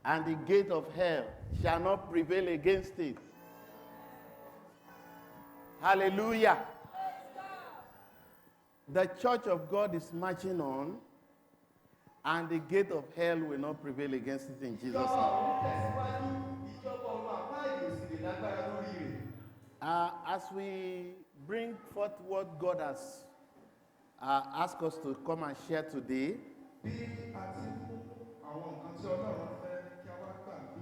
and the gate of hell shall not prevail against it. Hallelujah. The church of God is marching on, and the gate of hell will not prevail against it in Jesus' name. As we bring forth what God has asked us to come and share today,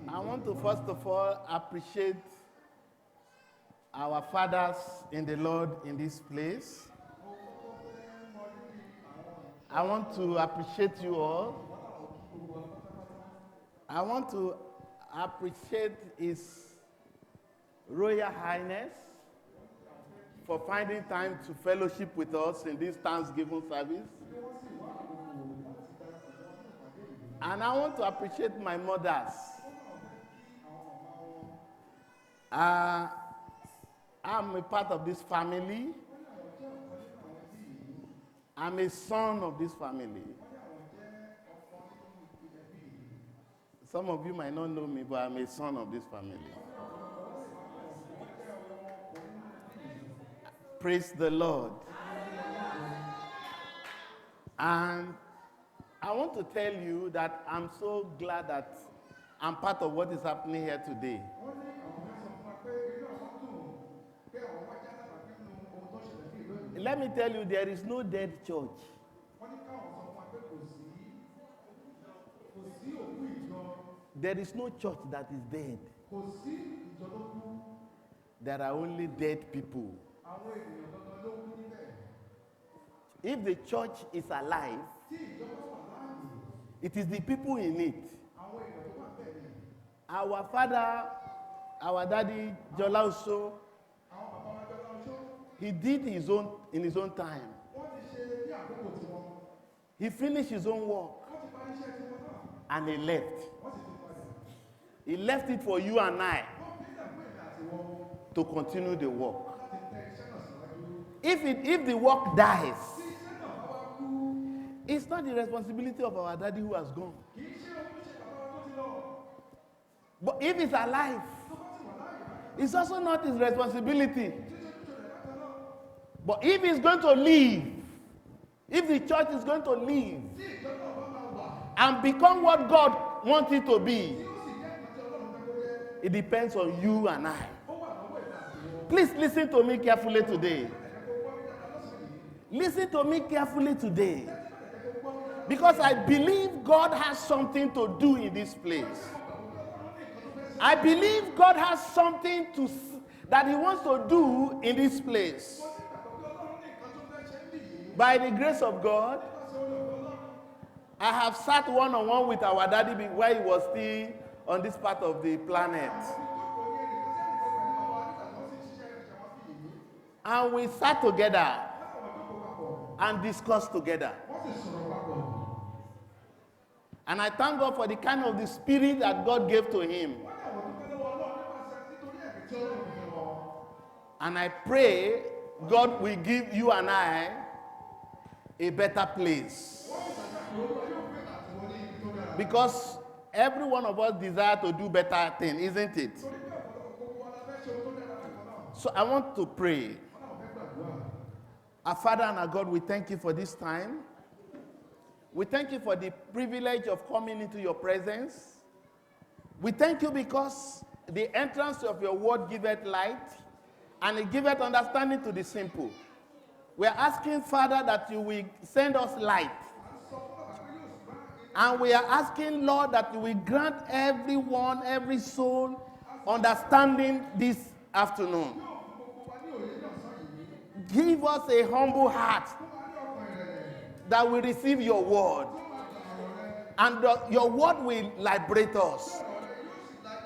I want to first of all appreciate our fathers in the Lord in this place. I want to appreciate you all. I want to appreciate His Royal Highness for finding time to fellowship with us in this Thanksgiving service. And I want to appreciate my mothers. I'm a part of this family. I'm a son of this family. Some of you might not know me, but I'm a son of this family. Praise the Lord. And I want to tell you that I'm so glad that I'm part of what is happening here today. Let me tell you, there is no dead church. There is no church that is dead. There are only dead people. If the church is alive, it is the people in it. Our father, our daddy, Jolauso, he did his own in his own time. He finished his own work and he left. He left it for you and I to continue the work. If the work dies, it's not the responsibility of our daddy who has gone. But if it's alive, it's also not his responsibility. But if he's going to leave, if the church is going to leave and become what God wants it to be, it depends on you and I. Please listen to me carefully today. Listen to me carefully today. Because I believe God has something to do in this place. I believe God has something that He wants to do in this place. By the grace of God, I have sat one-on-one with our daddy while he was still on this part of the planet. And we sat together and discussed together. And I thank God for the kind of the spirit that God gave to him. And I pray God will give you and I a better place. Because every one of us desires to do better things, isn't it? So I want to pray. Our Father and our God, we thank you for this time. We thank you for the privilege of coming into your presence. We thank you because the entrance of your word giveth light, and it giveth understanding to the simple. We are asking, Father, that you will send us light. And we are asking, Lord, that you will grant everyone, every soul, understanding this afternoon. Give us a humble heart that will receive your word. And your word will liberate us.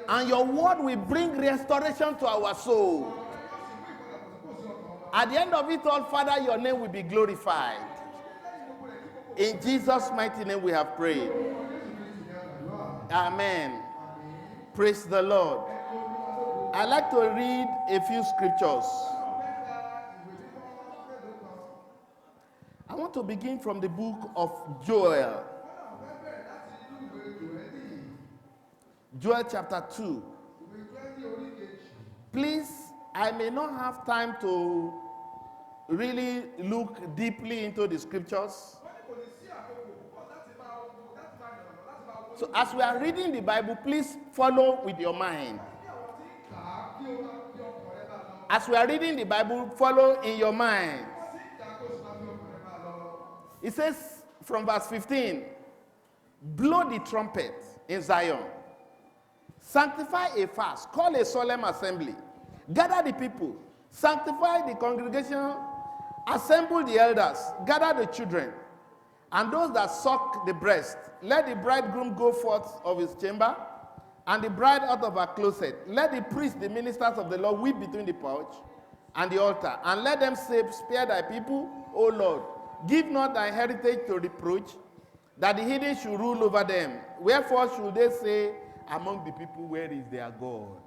And your word will bring restoration to our soul. At the end of it all, Father, your name will be glorified. In Jesus' mighty name we have prayed. Amen. Praise the Lord. I'd like to read a few scriptures. I want to begin from the book of Joel. Joel chapter 2. Please, I may not have time to really look deeply into the scriptures. So as we are reading the Bible, please follow with your mind. As we are reading the Bible, follow in your mind. It says from verse 15, blow the trumpet in Zion. Sanctify a fast. Call a solemn assembly. Gather the people. Sanctify the congregation. Assemble the elders. Gather the children. And those that suck the breast. Let the bridegroom go forth of his chamber, and the bride out of her closet. Let the priests, the ministers of the Lord, weep between the porch and the altar. And let them say, spare thy people, O Lord. Give not thy heritage to reproach, that the hidden should rule over them. Wherefore should they say among the people, where is their God?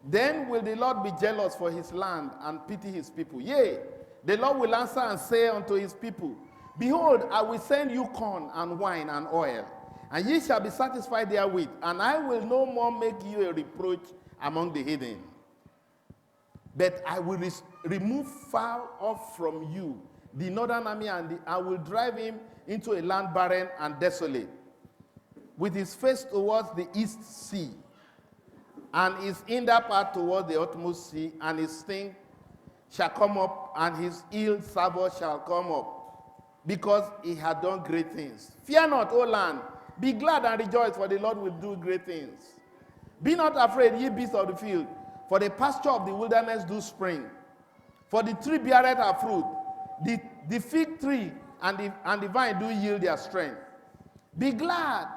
Then will the Lord be jealous for his land and pity his people. Yea, the Lord will answer and say unto his people, behold, I will send you corn and wine and oil, and ye shall be satisfied therewith, and I will no more make you a reproach among the heathen. But I will remove far off from you the northern army, and I will drive him into a land barren and desolate, with his face towards the east sea, and his inner part towards the utmost sea, and his sting shall come up, and his ill savour shall come up, because he had done great things. Fear not, O land, be glad and rejoice, for the Lord will do great things. Be not afraid, ye beasts of the field, for the pasture of the wilderness do spring. For the tree beareth her fruit, the fig tree and the vine do yield their strength. Be glad,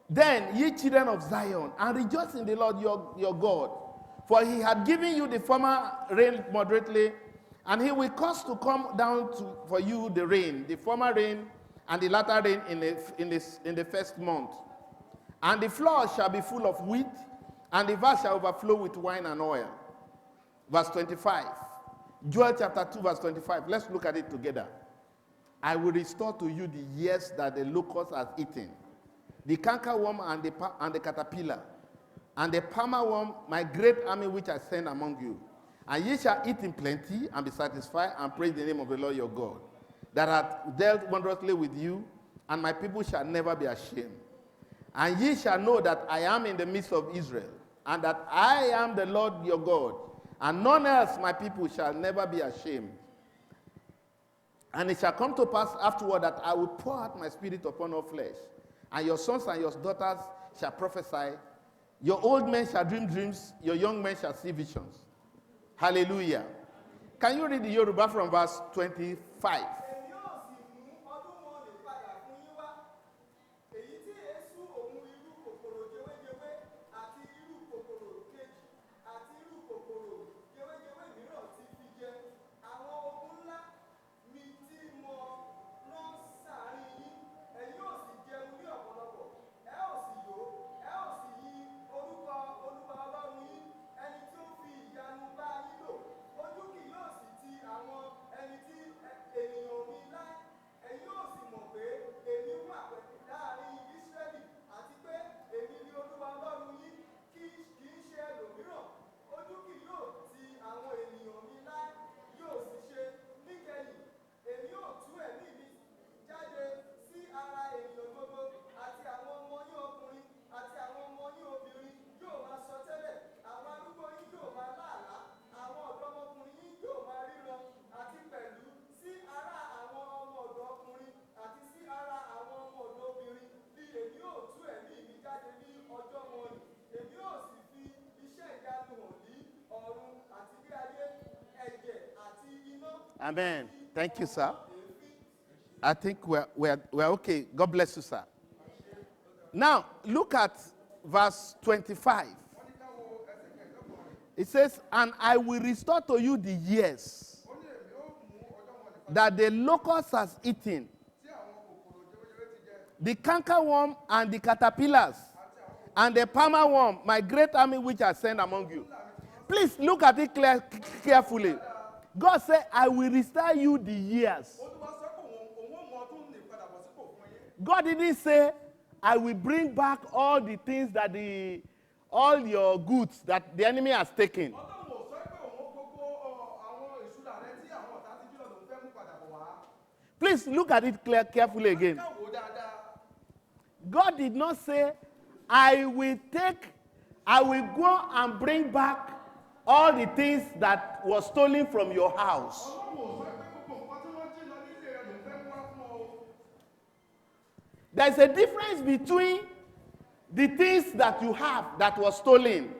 then, ye children of Zion, and rejoice in the Lord your God. For he had given you the former rain moderately, and he will cause to come down for you the rain, the former rain and the latter rain in the first month. And the floor shall be full of wheat, and the vats shall overflow with wine and oil. Verse 25. Joel chapter 2, verse 25. Let's look at it together. I will restore to you the years that the locust has eaten, the cankerworm and the caterpillar, and the palmer worm, my great army which I send among you. And ye shall eat in plenty and be satisfied, and praise the name of the Lord your God, that hath dealt wondrously with you, and my people shall never be ashamed. And ye shall know that I am in the midst of Israel, and that I am the Lord your God, and none else, my people, shall never be ashamed. And it shall come to pass afterward that I will pour out my spirit upon all flesh, and your sons and your daughters shall prophesy, your old men shall dream dreams, your young men shall see visions. Hallelujah. Can you read the Yoruba from verse 25? Amen. Thank you, sir. I think we're okay. God bless you, sir. Now, look at verse 25. It says, and I will restore to you the years that the locust has eaten, the cankerworm and the caterpillars, and the palmer worm, my great army which I send among you. Please look at it carefully. God said, I will restore you the years. God didn't say, I will bring back all the things that all your goods that the enemy has taken. Please look at it carefully again. God did not say, I will go and bring back all the things that were stolen from your house. There's a difference between the things that you have that were stolen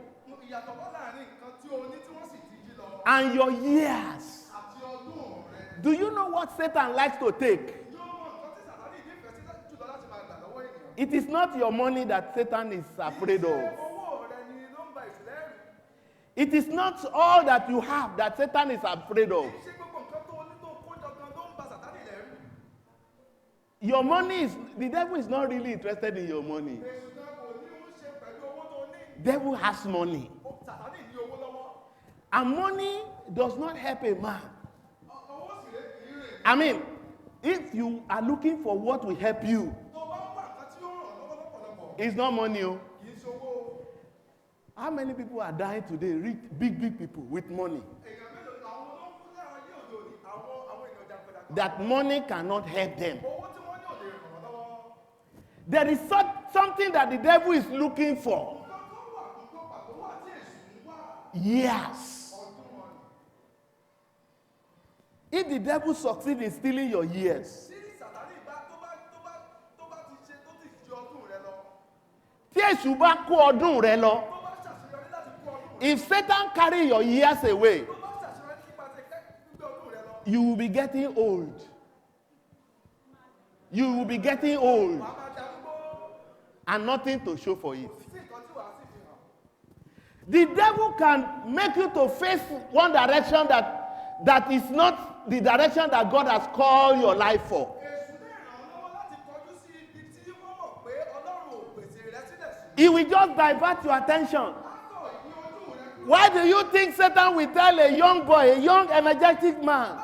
and your years. Do you know what Satan likes to take? It is not your money that Satan is afraid of. It is not all that you have that Satan is afraid of. Your money the devil is not really interested in your money. Devil has money. And money does not help a man. I mean, if you are looking for what will help you, it's not money. How many people are dying today? Rich, big people with money. That money cannot help them. There is something that the devil is looking for. Yes. If the devil succeeds in stealing your years, if Satan carry your years away, you will be getting old. You will be getting old. And nothing to show for it. The devil can make you to face one direction that is not the direction that God has called your life for. He will just divert your attention. Why do you think Satan will tell a young boy, a young energetic man,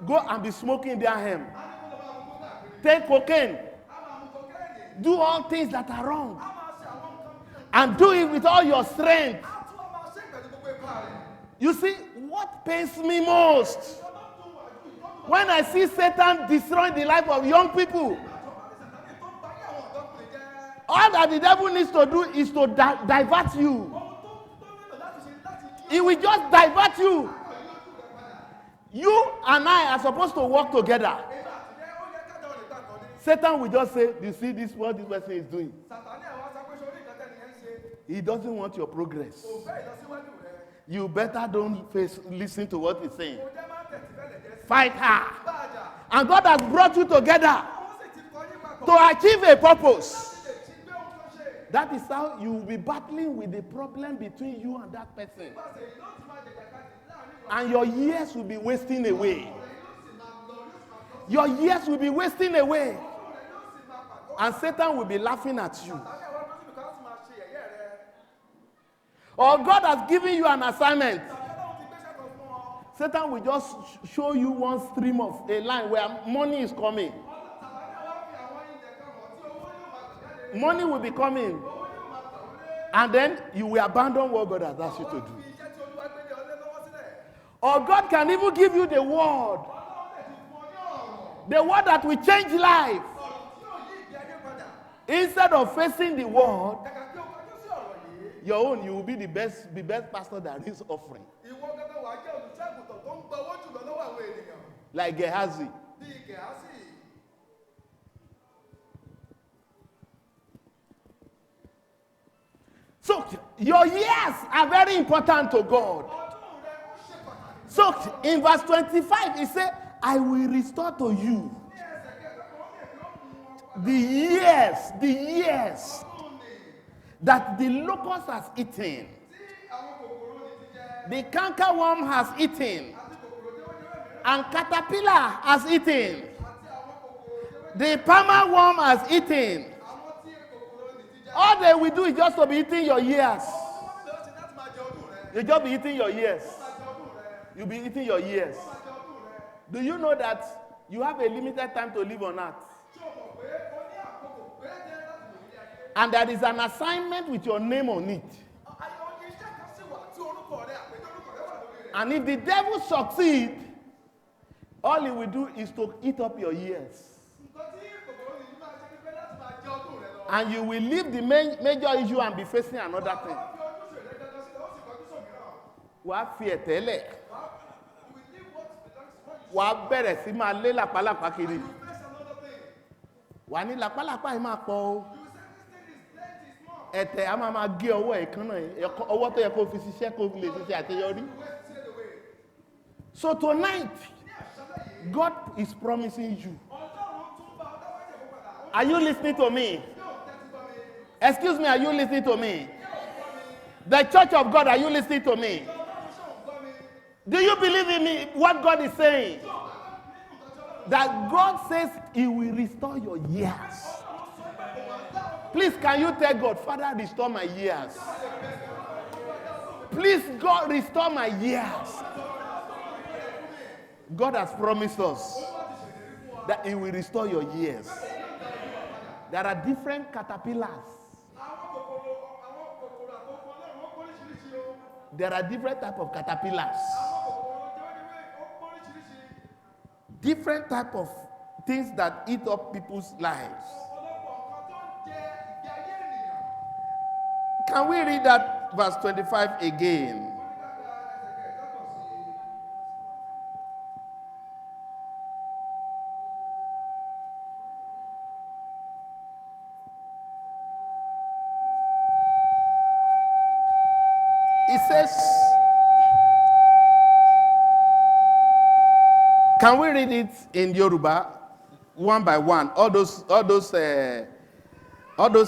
go and be smoking their hemp, take cocaine, do all things that are wrong, and do it with all your strength? You see, what pains me most when I see Satan destroying the life of young people, all that the devil needs to do is to divert you. He will just divert you. You and I are supposed to work together. Satan will just say, you see this what this person is doing. He doesn't want your progress. You better don't listen to what he's saying. Fight her. And God has brought you together to achieve a purpose. That is how you will be battling with the problem between you and that person. And your years will be wasting away. Your years will be wasting away. And Satan will be laughing at you. Or God has given you an assignment. Satan will just show you one stream of a line where money is coming. Money will be coming. And then you will abandon what God has asked you to do. Or God can even give you the word. The word that will change life. Instead of facing the word, your own, you will be the best pastor that is offering. Like Gehazi. So, your years are very important to God. So, in verse 25, he said, I will restore to you the years that the locust has eaten, the cankerworm has eaten, and caterpillar has eaten, the palmer worm has eaten. All they will do is just to be eating your years. You'll just be eating your years. You'll be eating your years. Do you know that you have a limited time to live on earth? And there is an assignment with your name on it. And if the devil succeeds, all he will do is to eat up your years. And you will leave the major issue and be facing another thing. Wàá fi ẹ̀tẹ́lẹ̀. Wàá bẹ̀rẹ̀ sí máa lé làpálàpá kiri. Wàá ní làpálàpá yìí máa pọ̀ o. Ẹ̀tẹ̀ a máa gé ọwọ́ ẹ̀ kan náà. Ọwọ́ tó yẹ kó fi ṣiṣẹ́ kó lè ṣiṣẹ́ àṣeyọrí. So tonight, God is promising you. Are you listening to me? Excuse me, are you listening to me? The church of God, are you listening to me? Do you believe in me? What God is saying? That God says He will restore your years. Please, can you tell God, Father, restore my years? Please, God, restore my years. God has promised us that He will restore your years. There are different caterpillars. There are different types of caterpillars. Different type of things that eat up people's lives. Can we read that verse 25 again? It says, can we read it in Yoruba, one by one? All those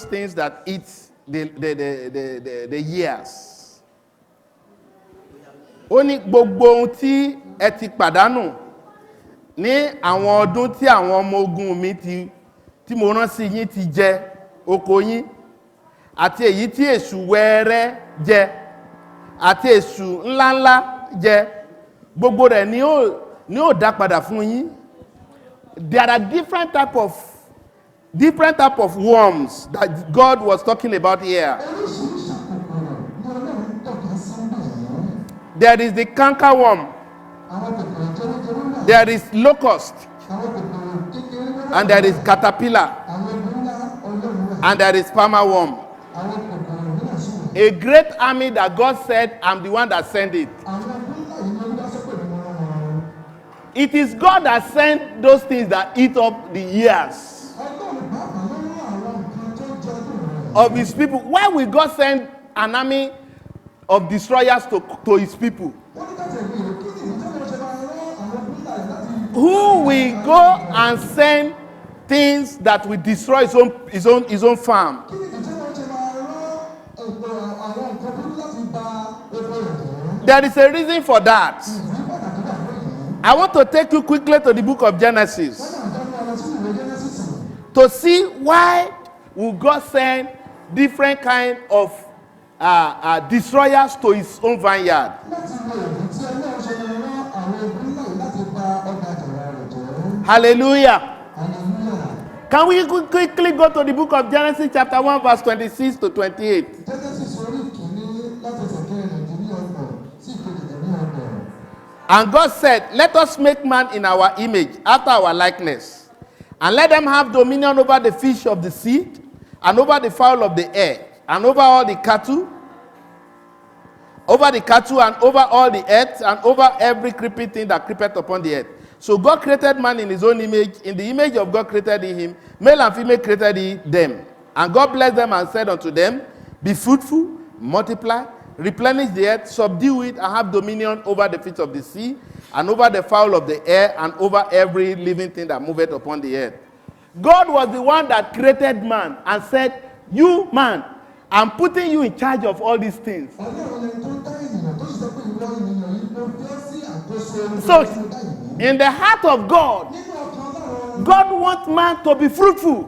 things that eat the years. Ó ní gbogbo ohun tí ẹ ti pàdánù ní àwọn ọdún tí àwọn ọmọ ogun mi tí mo rán sí yín ti jẹ oko yín, àti èyí tí èṣù wẹ́rẹ́ jẹ, àti èṣù ńláńlá jẹ, gbogbo rẹ̀ ni ó dá padà fún yín. There are different type of worms that God was talking about here. There is the canker worm. There is locust. And there is caterpillar. And there is palmer worm. A great army that God said, I'm the one that sent it. It is God that sent those things that eat up the years of His people. Why will God send an army of destroyers to His people? Who will go and send things that will destroy his own farm? There is a reason for that. I want to take you quickly to the book of Genesis to see why will God send different kind of destroyers to His own vineyard. Hallelujah. Can we quickly go to the book of Genesis chapter 1 verse 26 to 28? And God said, let us make man in our image, after our likeness, and let them have dominion over the fish of the sea, and over the fowl of the air, and over all the cattle, and over all the earth, and over every creeping thing that creepeth upon the earth. So God created man in His own image. In the image of God created He him. Male and female created He them. And God blessed them and said unto them, be fruitful, multiply, replenish the earth, subdue it, and have dominion over the fish of the sea, and over the fowl of the air, and over every living thing that moveth upon the earth. God was the one that created man and said, you man, I'm putting you in charge of all these things. So, in the heart of God, God wants man to be fruitful.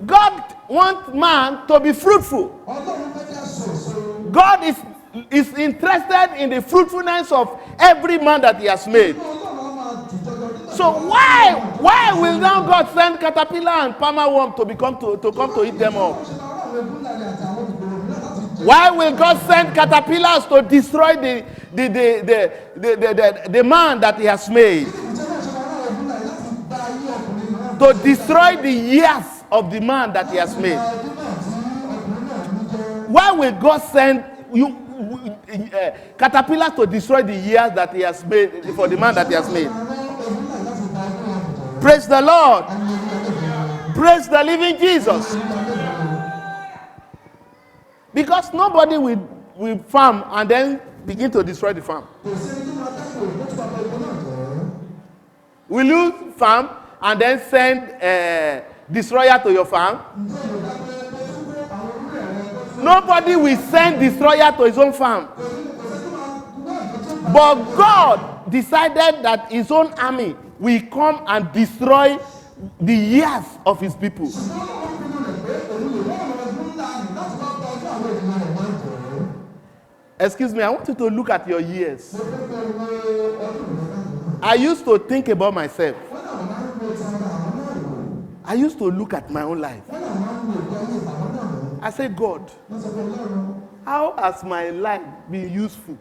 God wants man to be fruitful. God is interested in the fruitfulness of every man that He has made. So why will now God send caterpillar and palmer worm to come to eat them up? Why will God send caterpillars to destroy the man that he has made? To destroy the years of the man that he has made. Why will God send caterpillars to destroy the years that he has made for the man that he has made? Praise the Lord. Praise the living Jesus. Because nobody will farm and then begin to destroy the farm. Will you farm and then send a destroyer to your farm? Nobody will send destroyer to his own farm. But God decided that his own army will come and destroy the years of his people. Excuse me, I want you to look at your years. I used to think about myself. I used to look at my own life. I said, God, how has my life been useful?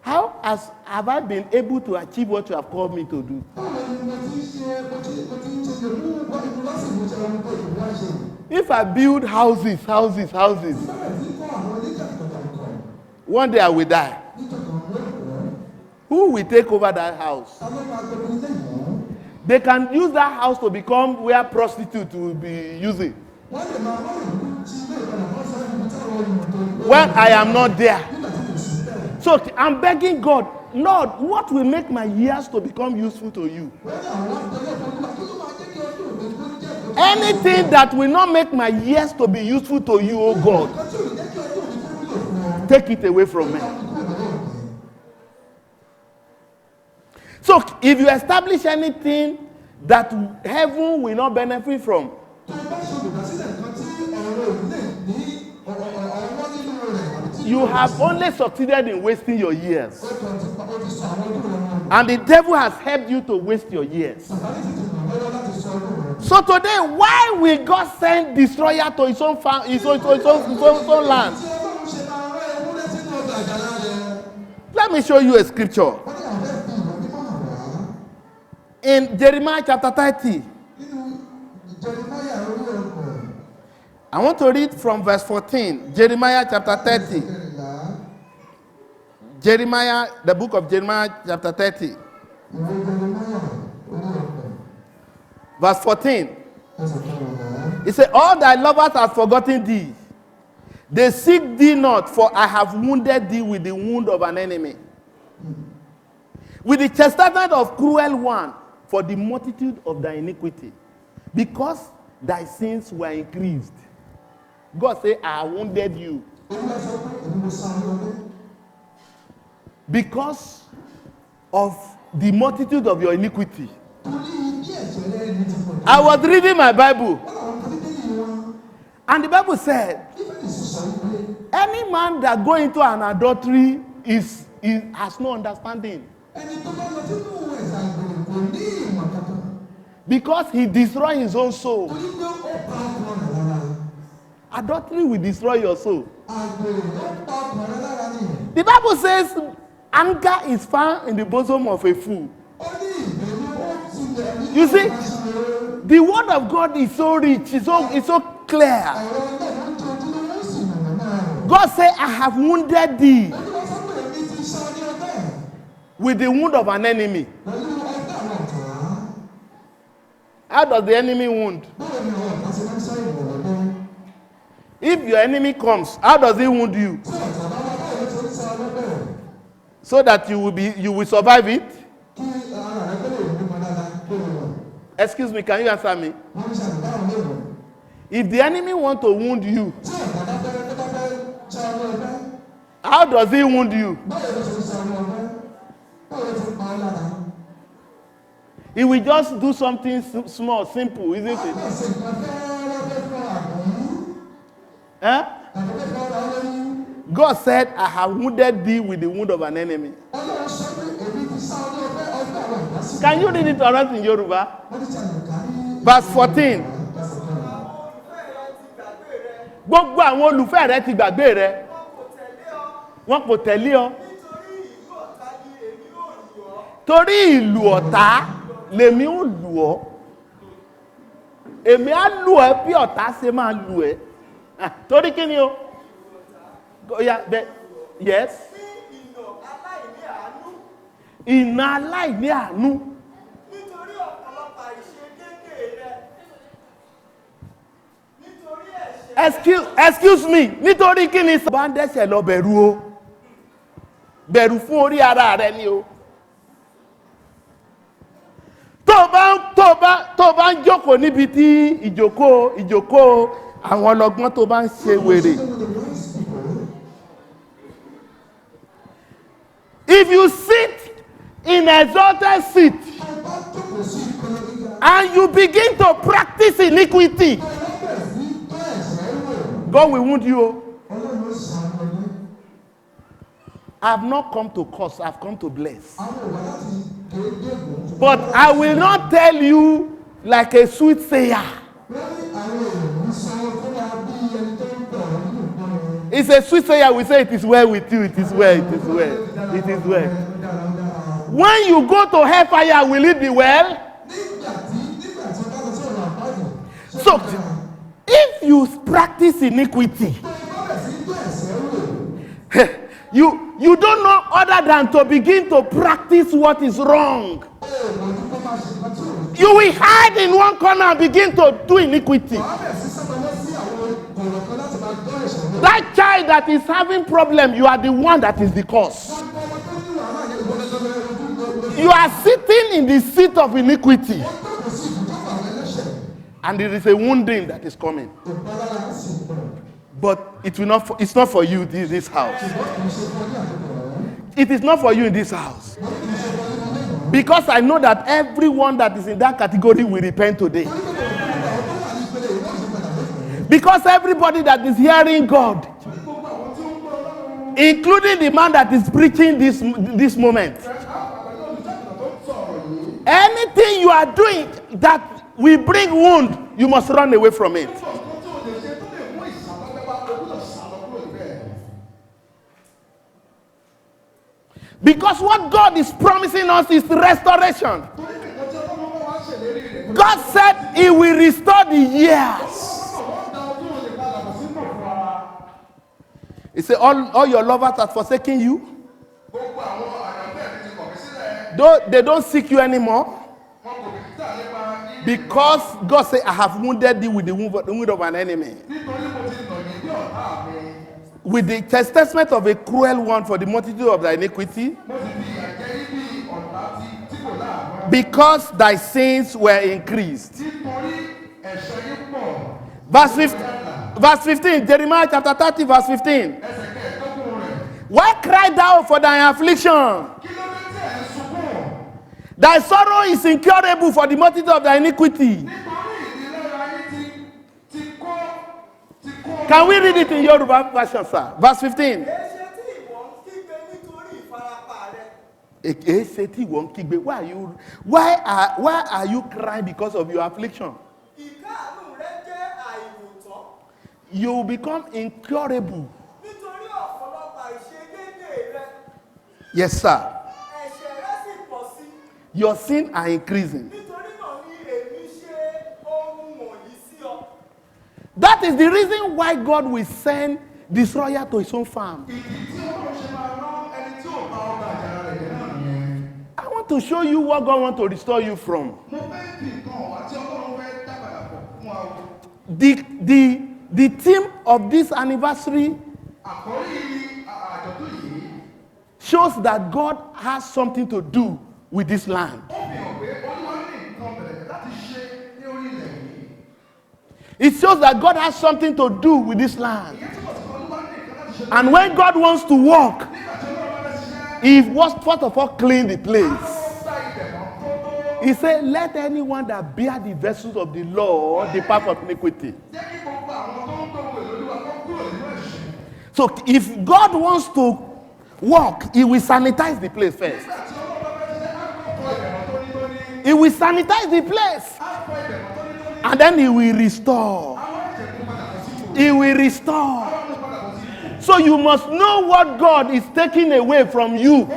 How have I been able to achieve what you have called me to do? If I build houses, one day I will die. Who will take over that house? They can use that house to become where prostitutes will be using. When I am not there. So I'm begging God, Lord, what will make my years to become useful to you? Anything that will not make my years to be useful to you, oh God, take it away from me. So if you establish anything that heaven will not benefit from, you have only succeeded in wasting your years. And the devil has helped you to waste your years. So today, why will God send destroyer to his own farm, his own land? Let me show you a scripture. In Jeremiah chapter 30. I want to read from verse 14. Jeremiah chapter 30. Jeremiah, the book of Jeremiah chapter 30. Verse 14. It says, all thy lovers have forgotten thee. They seek thee not, for I have wounded thee with the wound of an enemy. With the chastisement of cruel one, for the multitude of thy iniquity. Because thy sins were increased. God said, I wounded you. Because of the multitude of your iniquity. I was reading my Bible. And the Bible said, any man that go into an adultery has no understanding. Because he destroys his own soul. Adultery will destroy your soul. The Bible says, anger is found in the bosom of a fool. You see, the word of God is so rich, it's so clear. God said, I have wounded thee with the wound of an enemy. How does the enemy wound? If your enemy comes, how does he wound you? So that you will survive it? Excuse me, can you answer me? If the enemy wants to wound you, how does he wound you? He will just do something small, simple, isn't it? Huh? God said, I have wounded thee with the wound of an enemy. Can you read it for us in Yoruba? Verse 14. Gbogbo àwọn olùfẹ́ rẹ ti gbàgbé rẹ. Wọ́n kò tẹ̀lé ọ. Torí ìlú ọ̀tá lèmi ó lù ọ́. Èmi á lù ẹ́ bí ọ̀tá ṣe máa lù ẹ́. Torí kí ni o? Yes. Ìnà aláìní àánú. Nítorí ọ̀pọ̀lọpọ̀ àìṣedéédéé rẹ. Nítorí ẹ̀ṣẹ̀. Excuse me, nítorí kí ni bá ń dẹ́ṣẹ̀ lọ bẹ̀rù o? Bẹ̀rù fún orí ara rẹ ni o. Tó bá ń jókòó níbi tí ìjókòó àwọn ọlọ́gbọ́n tó bá ń ṣe wèrè. If you sit in exalted seat and you begin to practice iniquity, God will wound you. I have not come to curse, I have come to bless. But I will not tell you like a soothsayer. It's a soothsayer, we say it is well with you, it is well, it is well, it is well. When you go to hellfire, will it be well? So, if you practice iniquity, you don't know other than to begin to practice what is wrong. You will hide in one corner and begin to do iniquity. That child that is having problem, you are the one that is the cause. You are sitting in the seat of iniquity. And there is a wounding that is coming. But it's not for you in this house. It is not for you in this house. Because I know that everyone that is in that category will repent today. Because everybody that is hearing God, including the man that is preaching this moment, anything you are doing that will bring wound, you must run away from it. Because what God is promising us is restoration. God said He will restore the years. He said, all your lovers have forsaken you. They don't seek you anymore. Because God said, I have wounded thee with the wound of an enemy. With the chastisement of a cruel one for the multitude of thy iniquity. Because thy sins were increased. Verse 15, Jeremiah chapter 30, verse 15. Why cry thou for thy affliction? Thy sorrow is incurable for the multitude of thy iniquity. Can we read it in Yoruba version, sir? Verse 15. Why are you crying because of your affliction? You will become incurable. Yes, sir. Your sins are increasing. That is the reason why God will send destroyer to his own farm. I want to show you what God wants to restore you from. The theme of this anniversary shows that God has something to do with this land. It shows that God has something to do with this land. And when God wants to walk, He must first of all clean the place. He said, let anyone that bear the vessels of the Lord depart from iniquity. So if God wants to walk, He will sanitize the place first. He will sanitize the place. And then he will restore. He will restore. So you must know what God is taking away from you.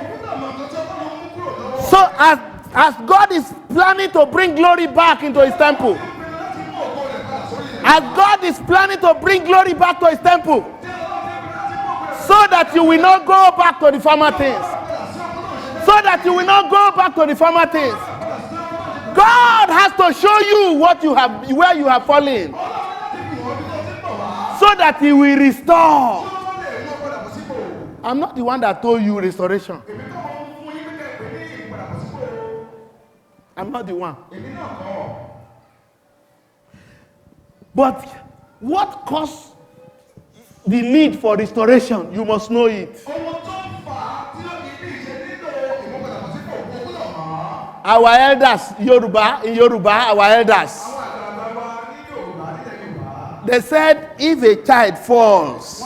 So as God is planning to bring glory back into his temple, as God is planning to bring glory back to his temple, so that you will not go back to the former things. So that you will not go back to the former things. God has to show you what you have, where you have fallen, so that he will restore. I'm not the one that told you restoration. I'm not the one. But what caused the need for restoration? You must know it. Our elders, in Yoruba, our elders, they said if a child falls,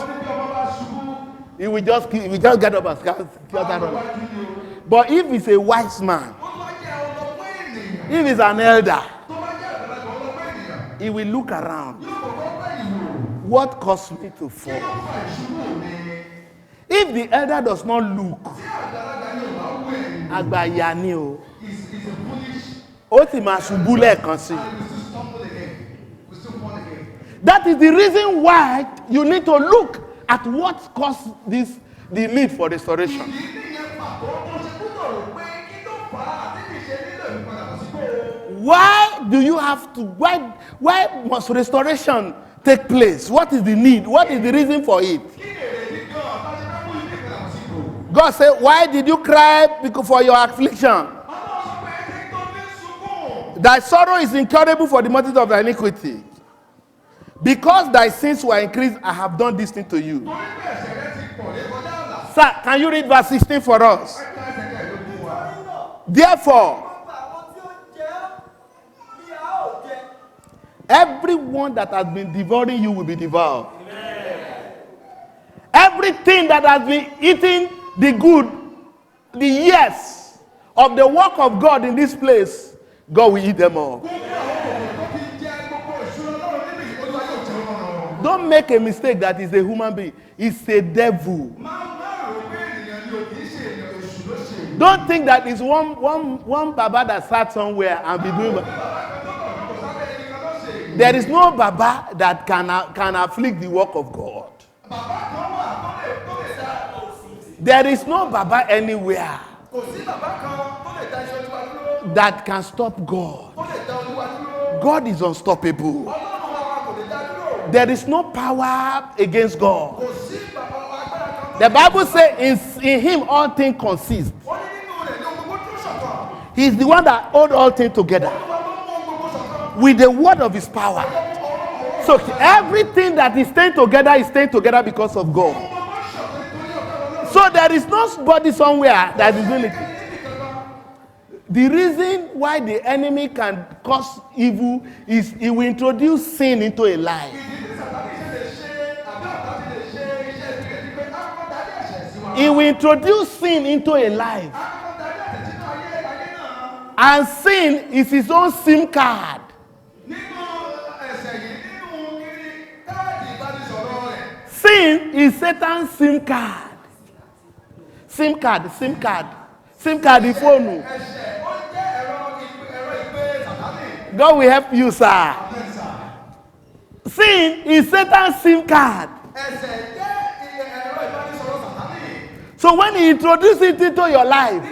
he will just get up and scatter. But if he's a wise man, if he's an elder, he will look around. What caused me to fall? If the elder does not look, àgbàyà ni o. Ó ti máa ṣubú lẹ́ẹ̀kan sí. That is the reason why you need to look at what caused the need for restoration. Why do you have to, why must restoration take place? What is the need? What is the reason for it? God said, why did you cry for your affliction? Thy sorrow is incurable for the multitude of thy iniquity. Because thy sins were increased, I have done this thing to you. Sir, can you read verse 16 for us? Therefore, everyone that has been devouring you will be devoured. Everything that has been eating the good, the years of the work of God in this place, God will eat them all. Don't make a mistake that is a human being. It's a devil. Don't think that it's one Baba that sat somewhere and be doing. There is no Baba that can afflict the work of God. There is no Baba anywhere that can stop God. God is unstoppable. There is no power against God. The Bible says in him all things consist. He is the one that holds all things together with the word of his power. So everything that is staying together because of God. So there is nobody somewhere that is doing it. The reason why the enemy can cause evil is he will introduce sin into a life. He will introduce sin into a life. And sin is his own SIM card. Sin is Satan's SIM card. SIM card, the phone. God will help you, sir. Sin is Satan's SIM card. So when he introduces it into your life,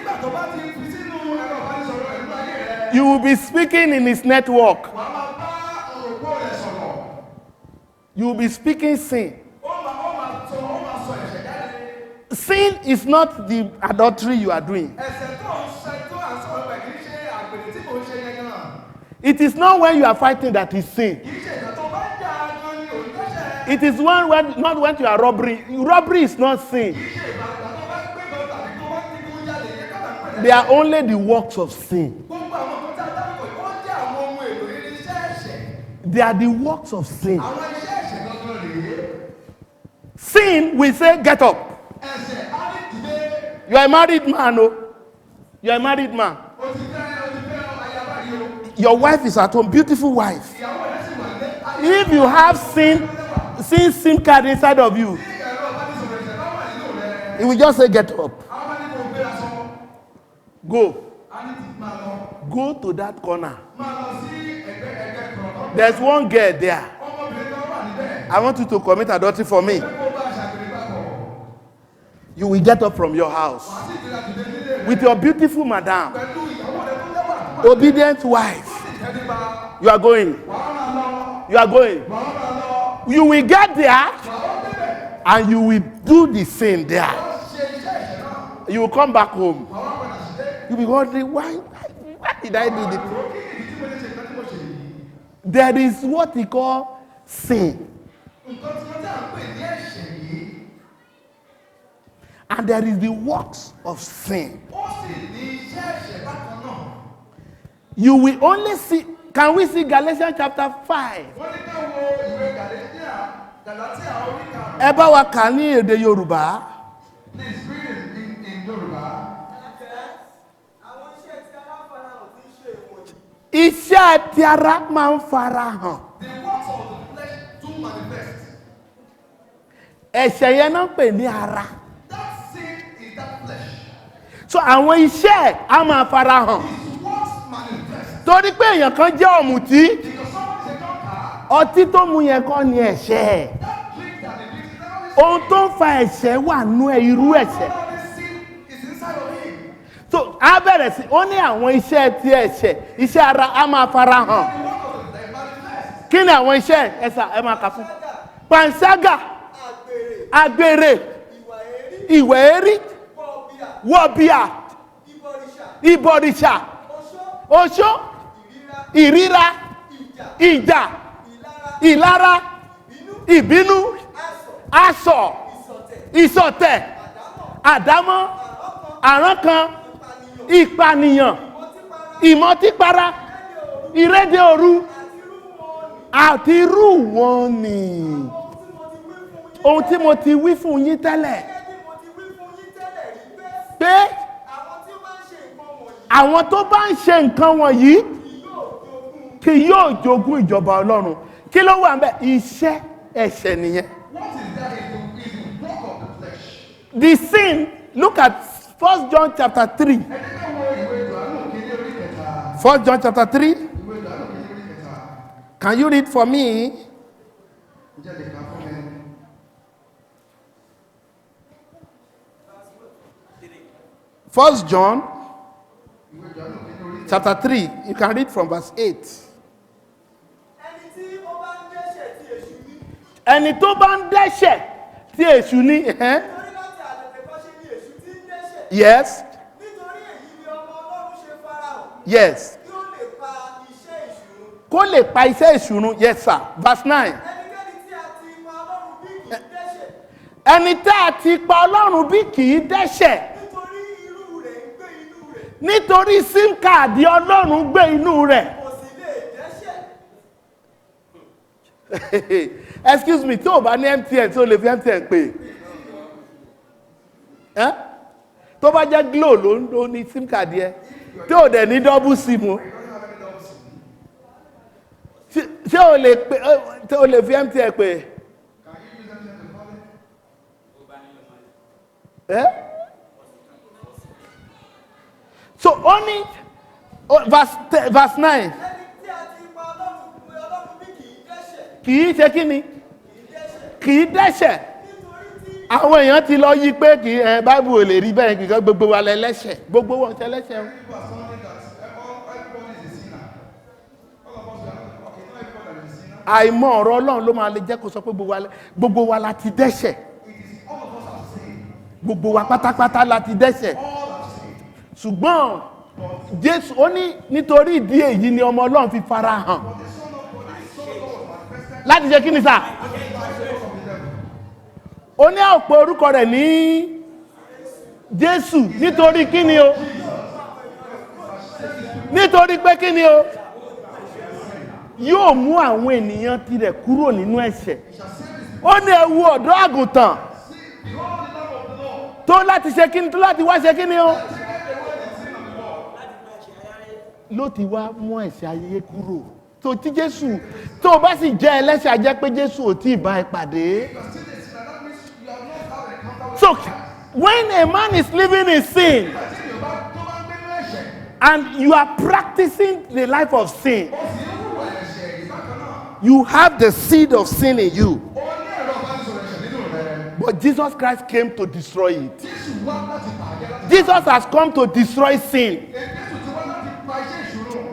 you will be speaking in his network. You will be speaking sin. Sin is not the adultery you are doing. It is not when you are fighting that is sin. It is not when you are robbery. Robbery is not sin. They are only the works of sin. They are the works of sin. Sin will say, get up. You are a married man, no? You are a married man. Your wife is at home, beautiful wife. If you have SIM card inside of you, he will just say, get up. Go to that corner. There's one girl there. I want you to commit adultery for me. You will get up from your house with your beautiful madam, obedient wife. You are going. You are going. You will get there and you will do the same there. You will come back home. You will be wondering, why did I do this? There is what we call sin. And there is the works of sin. You will only see. Can we see Galatians chapter 5? Ẹ bá wa kà ní èdè Yorùbá. Please read it in Yoruba. Iṣẹ́ ti ara máa ń fara hàn. The works of the flesh do manifest. Ẹ̀ṣẹ̀ yẹn náà ń pè ní ara. That sin is that flesh. So àwọn iṣẹ́ á máa fara hàn. His works manifest. Torí pé èèyàn kan jẹ́ ọ̀mùtí. Because someone is a drunkard. Ọtí tó mu yẹn kọ́ ni ẹ̀ṣẹ̀. That drink that they drink is not Ohun tó ń fa ẹ̀ṣẹ̀ wà nú irú ẹ̀ṣẹ̀. all this sin is inside of him. So á bẹ̀rẹ̀ sí, ó ní àwọn iṣẹ́ ti ẹ̀ṣẹ̀, iṣẹ́ ara á máa fara hàn. The work of the flesh manifest. Kí ni àwọn iṣẹ́ ẹ̀sà ẹ máa kà fún? Panṣágà, àgbèrè, ìwà èrí, wọ̀bìà, ìbọ̀rìṣà, oṣó, ìríra, ìjà, ìlara, ìbínú, asọ̀, ìsọ̀tẹ̀, àdámọ́, àrankàn, ìpànìyàn, ìmọtípara, ìrédè òru, àti irú wọn ni. Ohun tí mo ti wí fún yín tẹ́lẹ̀. Pé àwọn tó bá ń ṣe nǹkan wọ̀nyí kì yóò jogún ìjọba Ọlọ́run. Kí ló wà ńbẹ̀? Iṣẹ́ ẹ̀ṣẹ̀ nìyẹn. What is that? Is the work of the flesh. The sin, look at 1 John chapter 3. 1 John chapter 3. Can you read for me? 1 John chapter 3. You can read from verse 8. Ẹni tó bá ń dẹ́ṣẹ̀ tí èṣù ní. Yes. Yes. Kó lè pa iṣẹ́ ìṣùrun. Yes, sir. Verse 9. Ẹni tí a ti pa Ọlọ́run bí kì í dẹ́ṣẹ̀. Nítorí SIM káàdì Ọlọ́run gbé inú rẹ̀. Excuse me, tí o bá ní MTN tí o lè fi MTN pè. Tó bá jẹ́ Glo ló ní SIM card yẹ. Tí o dẹ̀ ní double SIM o. Ṣé o lè pè, tí o lè fi MTN pè? So only verse 9. Kì í ṣe kí ni? Kì í dẹ́ṣẹ̀. Àwọn èèyàn ti lọ yí pé kì í Bible ò lè rí bẹ́ẹ̀ kì í gbogbo wa lẹ́lẹ́ṣẹ̀. Gbogbo wọn ṣe lẹ́ṣẹ̀ o. Àìmọ̀ ọ̀rọ̀ Ọlọ́run ló máa lè jẹ́ kó sọ pé gbogbo wa la ti dẹ́ṣẹ̀. Gbogbo wa pátápátá la ti dẹ́ṣẹ̀. Ṣùgbọ́n Jésù ó ní nítorí ìdí èyí ni ọmọ Ọlọ́run fi fara hàn. Láti ṣe kí ni sà? Ó ní àpò orúkọ rẹ̀ ní Jésù nítorí kí ni o? Nítorí pé kí ni o? Yóò mú àwọn ènìyàn tirẹ̀ kúrò nínú ẹ̀ṣẹ̀. Ó ní ẹ wo ọ̀dọ́ àgùntàn tó láti ṣe kí ni, tó láti wá ṣe kí ni o? ló ti wá mú ẹ̀ṣẹ̀ ayé kúrò. So tí Jésù tó o bá sì jẹ́ ẹlẹ́ṣẹ̀, a jẹ́ pé Jésù ò tí ì bá ẹ pàdé. So when a man is living in sin and you are practicing the life of sin, you have the seed of sin in you. But Jesus Christ came to destroy it. Jesus has come to destroy sin.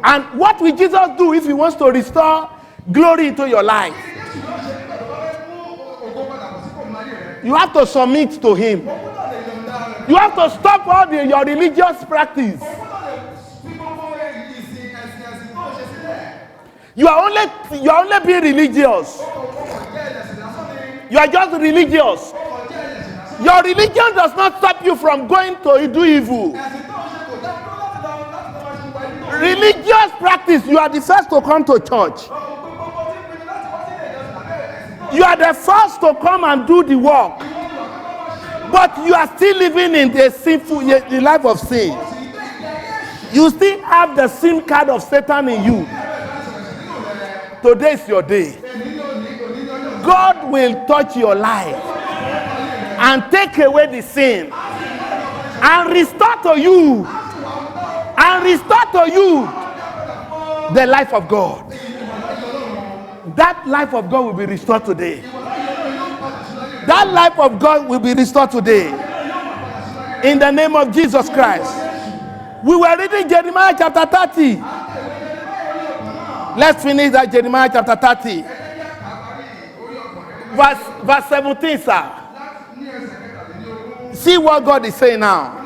And what will Jesus do if he wants to restore glory into your life? You have to submit to him. You have to stop all your religious practice. You are only being religious. You are just religious. Your religion does not stop you from going to do evil. Religious practice, you are the first to come to church. You are the first to come and do the work. But you are still living in the life of sin. You still have the sin card of Satan in you. Today is your day. God will touch your life and take away the sin and restore to you the life of God. That life of God will be restored today. That life of God will be restored today. In the name of Jesus Christ. We were reading Jeremiah chapter 30. Let's finish that Jeremiah chapter 30. Verse 17, sir. See what God is saying now.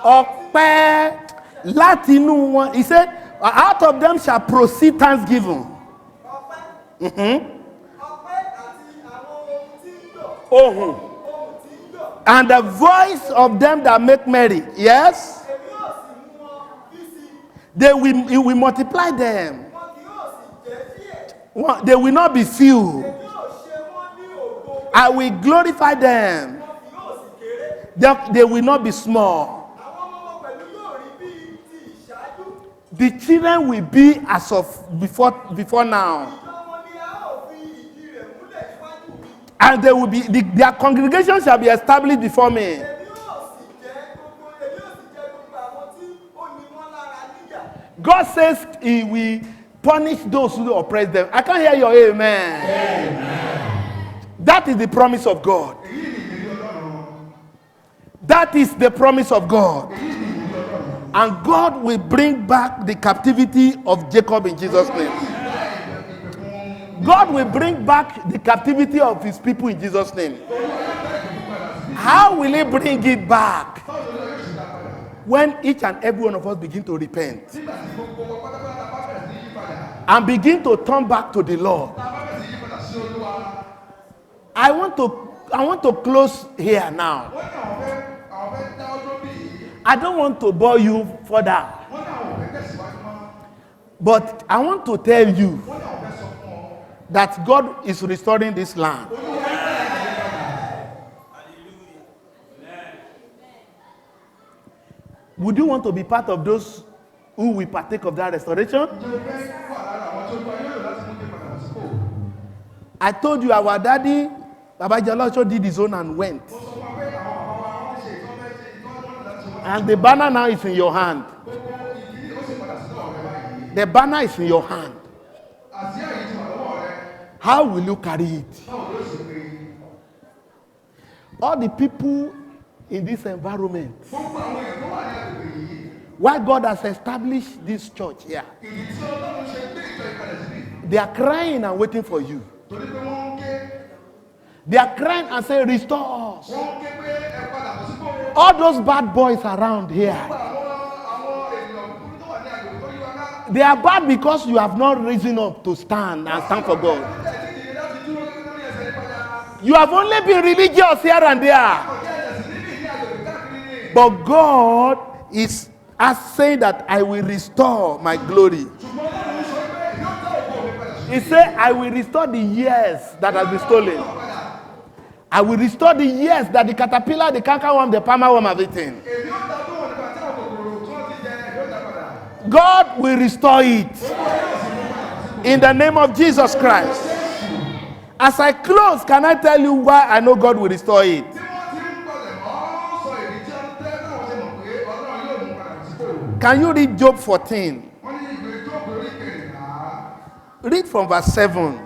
Ọpẹ́ láti inú wọn. He said, out of them shall proceed thanksgiving. And the voice of them that make merry. Yes? They will multiply them. They will not be few. I will glorify them. They will not be small. The children will be as of before now. And they will be their congregation shall be established before me. God says he will punish those who oppress them. I can't hear your amen. Amen. That is the promise of God. That is the promise of God. And God will bring back the captivity of Jacob in Jesus' name. God will bring back the captivity of his people in Jesus' name. How will he bring it back? When each and every one of us begin to repent and begin to turn back to the Lord. I want to close here now. I don't want to bore you further. But I want to tell you that God is restoring this land. Would you want to be part of those who will partake of that restoration? I told you our daddy, Baba Jalosho, did his own and went. And the banner now is in your hand. The banner is in your hand. How will you carry it? All the people in this environment, why God has established this church here, they are crying and waiting for you. They are crying and saying, restore us. Wọ́n ké pé ẹ padà bọ̀ sípò. All those bad boys around here, Àwọn ènìyàn kúkúrú tó wà ní àgbègbè tó yí wa ká. they are bad because you have not risen up to stand and stand for God. You have only been religious here and there. But God is saying that I will restore my glory. He said, I will restore the years that have been stolen. I will restore the years that the caterpillar, the cankerworm, the palmerworm have eaten. God will restore it. In the name of Jesus Christ. As I close, can I tell you why I know God will restore it? Can you read Job 14? Read from verse 7.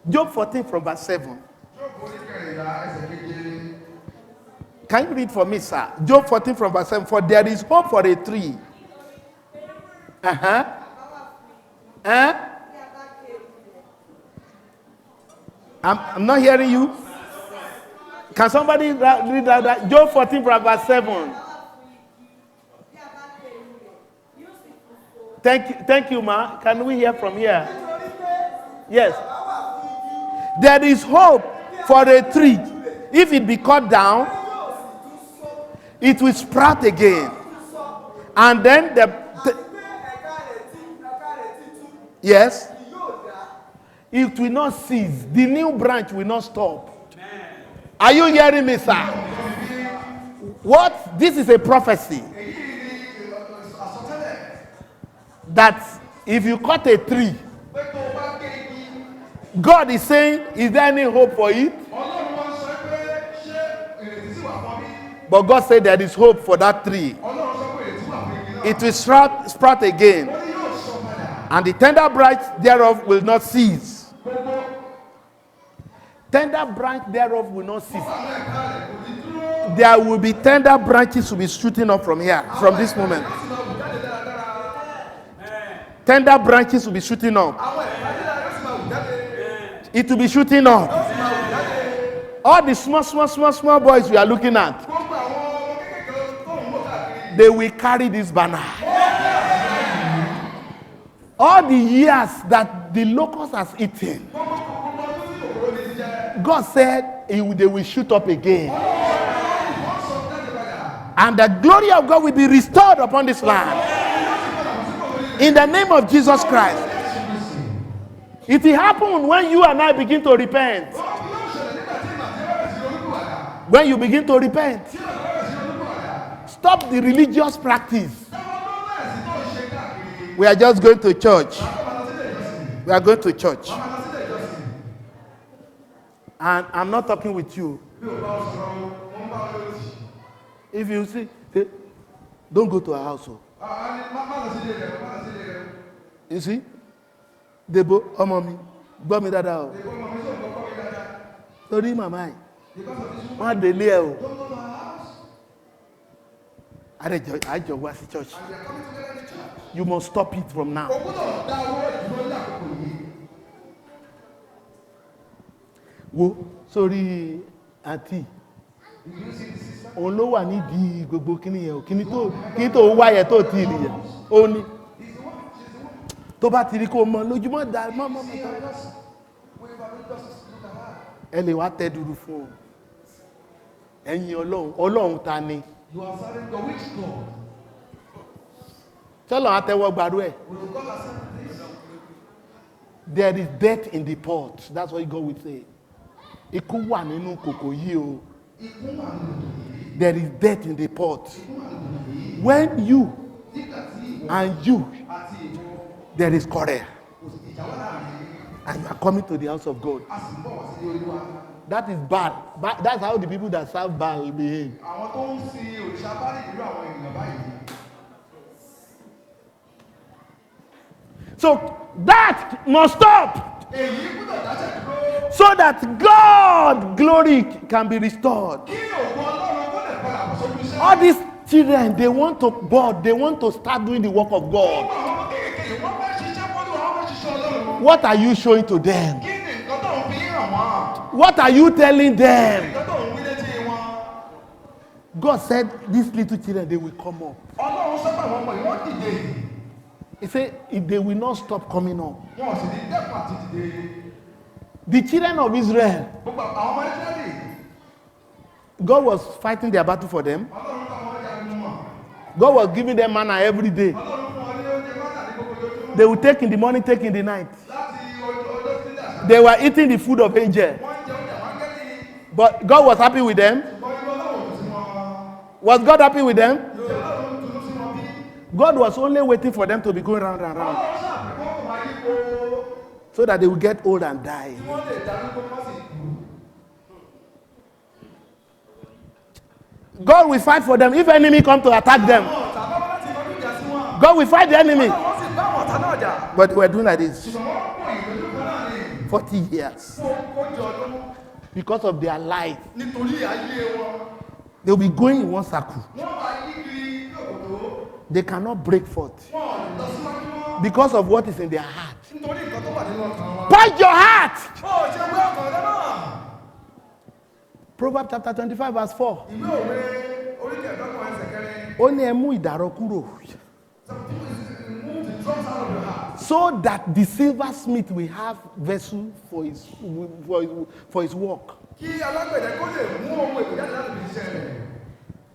Job 14 from verse 7. Can you read for me, sir? Job 14 from verse 7. For there is hope for a tree. I'm not hearing you. Can somebody read that? Job 14 from verse 7. Thank you, ma. Can we hear from here? Yes. There is hope for a tree. If it be cut down, it will sprout again. And then yes, it will not cease. The new branch will not stop. Are you hearing me, sir? What? This is a prophecy. That if you cut a tree, God is saying, is there any hope for it? But God said there is hope for that tree. It will sprout again. And the tender branch thereof will not cease. Tender branch thereof will not cease. There will be tender branches to be shooting up from here, from this moment. Tender branches will be shooting up. It will be shooting up. All the small boys we are looking at, they will carry this banner. All the years that the locust has eaten, God said they will shoot up again. And the glory of God will be restored upon this land. In the name of Jesus Christ. It will happen when you and I begin to repent. When you begin to repent. Stop the religious practice. We are just going to church. We are going to church. And I'm not talking with you. If you see, don't go to a household. You see? Debo, mommy, gbọ́ mi dáadáa o. Torí màmá yìí, wọ́n á délé ẹ o. Àjọ wá sí church. You must stop it from now. Wo sórí àǹtí. Òun ló wà nídìí gbogbo kíní yẹn o. Kíní tó wá yẹ tó tí ì nìyẹn. Ó ní. Tó bá ti rí kó mọ lójúmọ́ dá mọ́. Ẹ lè wá tẹ́ dúró fún o. Ẹ̀yin Ọlọ́run ta ni? Tọ́lọ̀ àtẹwọ́ gbàrú ẹ̀. There is death in the pot. That's what God will say. Ikú wà nínú kòkò yìí o. There is death in the pot. When you and you, there is quarrel. And you are coming to the house of God. That is bad. That's how the people that serve Baal behave. So that must stop. So that God's glory can be restored. All these children, they want to board, they want to start doing the work of God. What are you showing to them? What are you telling them? Nǹkan tó ń wí létí wọn. God said these little children, they will come up. Ọlọ́run sọ pé àwọn ọmọ yìí wọ́n dìde. He said they will not stop coming up. Wọn ò sì ní dẹ́kun àti dìde. The children of Israel, Gbogbo àwọn ọmọ Ísírẹ́lì. God was fighting their battle for them. Ọlọ́run bá wọn jagun mọ̀. God was giving them manna every day. Ọlọ́run fún wọn ní oúnjẹ mọ́tà ní gbogbo ojoojúmọ́. They would take in the morning, take in the night. Láti ọjọ́ sí ìdàgbà. They were eating the food of angel. Wọ́n jẹ oúnjẹ wọn gẹ́lì. But God was happy with them. Ṣùgbọ́n inú Ọlọ́run dùn sí wọn. Was God happy with them? Ìjọba Ọlọ́run dùn sí wọn bí. God was only waiting for them to be going round and round Ọlọ́run ṣàpèkọ́ kò máa yípo. so that they will get old and die. Wọ́n lè darúgbó kọ́ sí ìkú. God will fight for them if enemy come to attack them. Àwọn ọ̀tá bá wọ́n láti kọjú ìjà sí wọn. God will fight the enemy. Wọ́n sì bá àwọn ọ̀tá náà jà. But they were doing like this Ṣùgbọ́n wọ́n pọ̀ ìlú kan náà ní 40 years ogójì ọdún because of their life. nítorí ayé wọn. They will be going in one circle. Wọ́n máa yí kiri yòkòtò. They cannot break forth Wọ́n ò lè lọ síwájú mọ́. because of what is in their heart. Nítorí nǹkan tó wà nínú ọkàn wọn. Purge your heart. Ó ṣe wé ọkàn rẹ náà. Proverbs chapter 25 verse 4. Ìwé òwe orí kẹẹ̀dọ́gbọ̀n ẹsẹ̀ kẹrin. Ó ní ẹ mú ìdàrọ kúrò Some people move the drums out of your heart. so that the silversmith will have vessel for his work. Kí alágbẹ̀dẹ kó lè mú ohun èlò jáde láti fi ṣiṣẹ́ rẹ̀.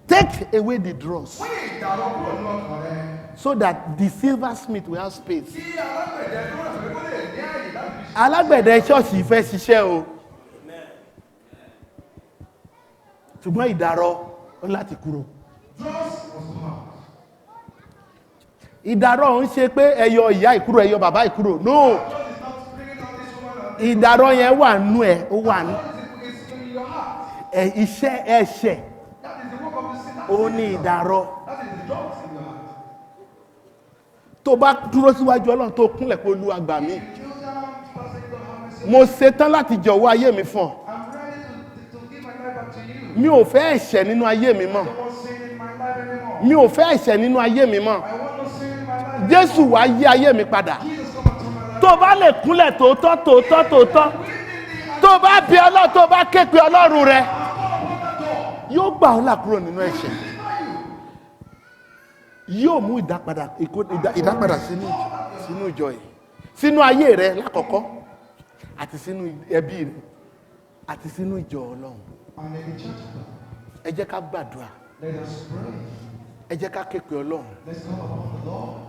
Take away the dross Wọ́n lè dàrọ kúrò nínú ọkàn rẹ. so that the silversmith will have space. Kí alágbẹ̀dẹ tó rẹ̀ sọ̀rọ̀ kó lè ní àyè láti fi ṣiṣẹ́. Alágbẹ̀dẹ ṣọ́ọ̀ṣì fẹ́ ṣiṣẹ́ o. Ṣùgbọ́n ìdàrọ ó láti kúrò. Drums must come out. Ìdàrọ ń ṣe pé ẹyọ ìyá ìkúrò ẹyọ bàbá ìkúrò. No. God is not bringing out this woman. Ìdàrọ yẹn wà nú ẹ, ó wà nú. God is in your heart. Iṣẹ́ ẹ̀ṣẹ̀ That is the work of the sin. ó ní ìdàrọ. That is the drums in your heart. Tó bá dúró síwájú Ọlọ́run tó kúnlẹ̀ pé Olúwa gbà mí. Kneel down, first say, God have mercy. Mo ṣetán láti jọ̀wọ́ ayé mi fún ọ. I'm ready to give my life back to you. Mi ò fẹ́ ẹ̀ṣẹ̀ nínú ayé mi mọ́. I don't want sin in my life anymore. Mi ò fẹ́ ẹ̀ṣẹ̀ nínú ayé mi mọ́. I want no sin in my life. Jésù wá yí ayé mi padà. Jesus come into my life. Tó bá lè kúnlẹ̀ tòótọ́ tòótọ́ tòótọ́. Tó bá bí Ọlọ́run tó bá ké pe Ọlọ́run rẹ. Yóò gbà ọ́ là kúrò nínú ẹ̀ṣẹ̀. Yóò mú ìdápadà sínú ìjọ yìí. Sínú ayé rẹ lákọ̀ọ́kọ́. Àti sínú ẹbí rẹ. Àti sínú ìjọ Ọlọ́run. And in the church of God, Ẹ jẹ́ ká gbàdúrà. let us pray. Ẹ jẹ́ ká ké pe Ọlọ́run. Let's call upon the Lord.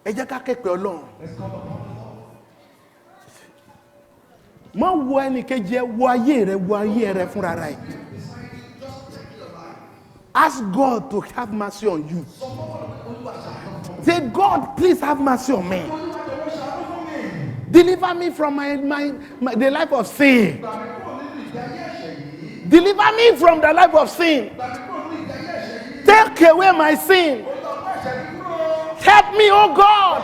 Ẹ jẹ́ ká ké pe Ọlọ́run. Let's call upon the Lord. Má wo ẹnìkejì ẹ, wo ayé rẹ, wo ayé rẹ fúnra rẹ. Ask God to have mercy on you. Say, God, please have mercy on me. Deliver me from the life of sin. Deliver me from the life of sin. Take away my sin. Help me, oh God.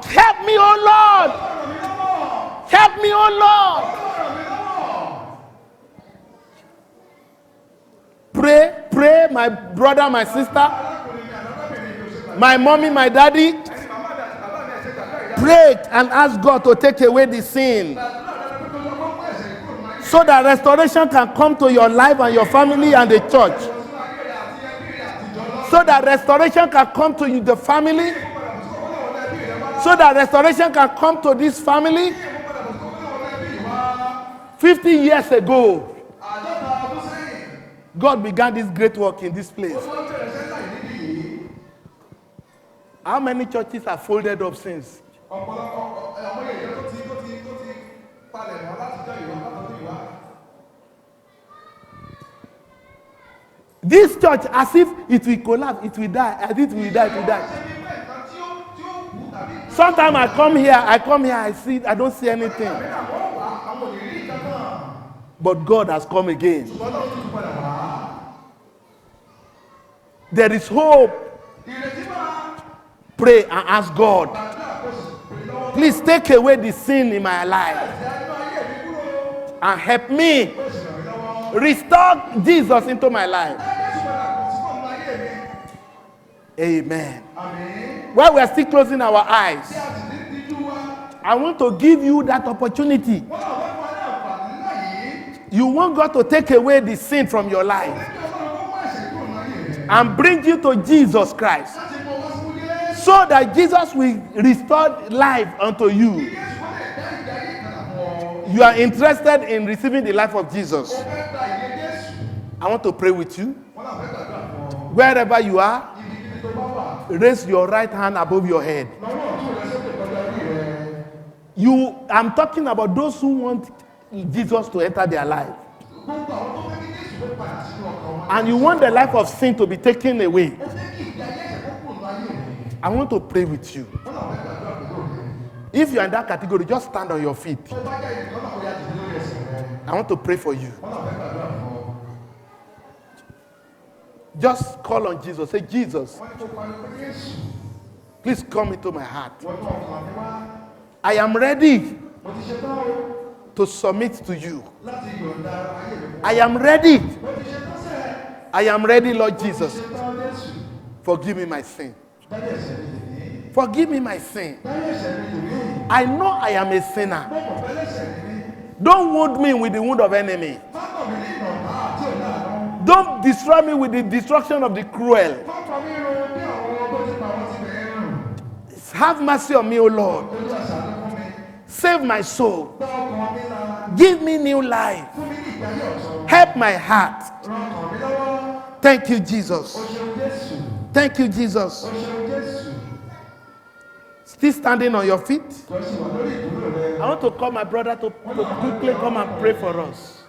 Help me, oh Lord. Help me, oh Lord. Pray, my brother, my sister, my mommy, my daddy. Pray and ask God to take away the sin so that restoration can come to your life and your family and the church. So that restoration can come to you, the family. So that restoration can come to this family. 50 years ago, God began this great work in this place. How many churches have folded up since? This church, as if it will collapse, it will die, as if it will die, it will die. Sometimes I come here, I don't see anything. But God has come again. There is hope. Pray and ask God, please take away the sin in my life and help me restore Jesus into my life. Amen. While we are still closing our eyes, I want to give you that opportunity You want God to take away the sin from your life and bring you to Jesus Christ, so that Jesus will restore life unto you. You are interested in receiving the life of Jesus. I want to pray with you. Wherever you are, raise your right hand above your head. I'm talking about those who want Jesus to enter their life. And you want the life of sin to be taken away. I want to pray with you. If you are in that category, just stand on your feet. I want to pray for you. Just call on Jesus. Say, Jesus, please come into my heart. I am ready to submit to you. I am ready. I am ready, Lord Jesus. Forgive me my sin. Forgive me my sin. I know I am a sinner. Don't wound me with the wound of enemy. Don't destroy me with the destruction of the cruel. Have mercy on me, O Lord. Save my soul. Give me new life. Help my heart. Thank you, Jesus. Thank you, Jesus. Still standing on your feet? I want to call my brother to quickly come and pray for us.